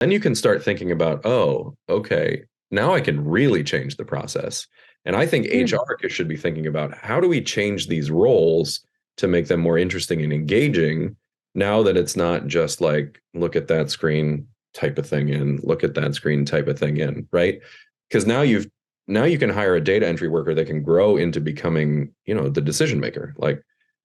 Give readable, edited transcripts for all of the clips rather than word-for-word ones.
then you can start thinking about, oh, okay, now I can really change the process. And I think HR should be thinking about, how do we change these roles to make them more interesting and engaging, now that it's not just like, look at that screen, type a thing in, look at that screen, type a thing in, right? Because now you can hire a data entry worker that can grow into becoming, the decision maker. Like,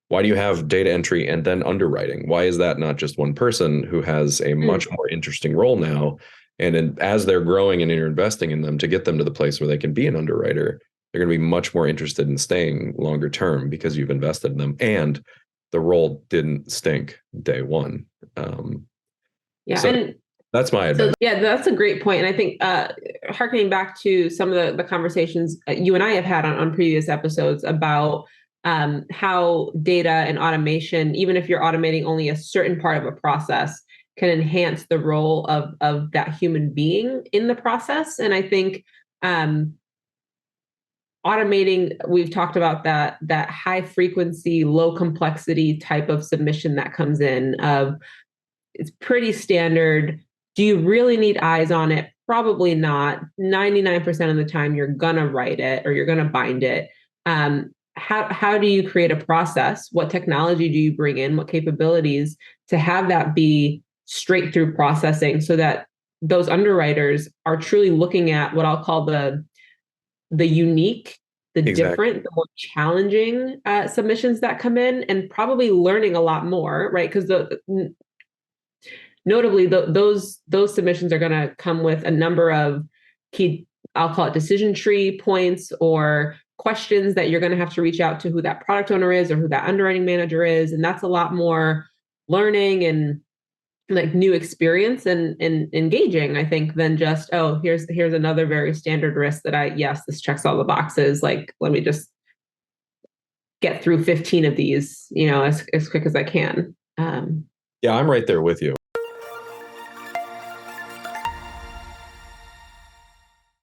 why do you have data entry and then underwriting? Why is that not just one person who has a much more interesting role now? And as they're growing and you're investing in them to get them to the place where they can be an underwriter, they're going to be much more interested in staying longer term because you've invested in them and the role didn't stink day one. Yeah, so and that's my advice. yeah, that's a great point. And I think harkening back to some of the conversations you and I have had on previous episodes about how data and automation, even if you're automating only a certain part of a process, can enhance the role of that human being in the process. And I think automating, we've talked about that high frequency, low complexity type of submission that comes in of, it's pretty standard. Do you really need eyes on it? Probably not. 99% of the time, you're gonna write it or you're gonna bind it. How do you create a process? What technology do you bring in? What capabilities to have that be straight through processing, so that those underwriters are truly looking at what I'll call the unique, the different, the more challenging submissions that come in, and probably learning a lot more, right? Because notably, those submissions are going to come with a number of key, I'll call it decision tree points or questions that you're going to have to reach out to who that product owner is or who that underwriting manager is. And that's a lot more learning and like new experience and engaging, I think, than just, oh, here's another very standard risk that yes, this checks all the boxes. Like, let me just get through 15 of these, as quick as I can. Yeah, I'm right there with you.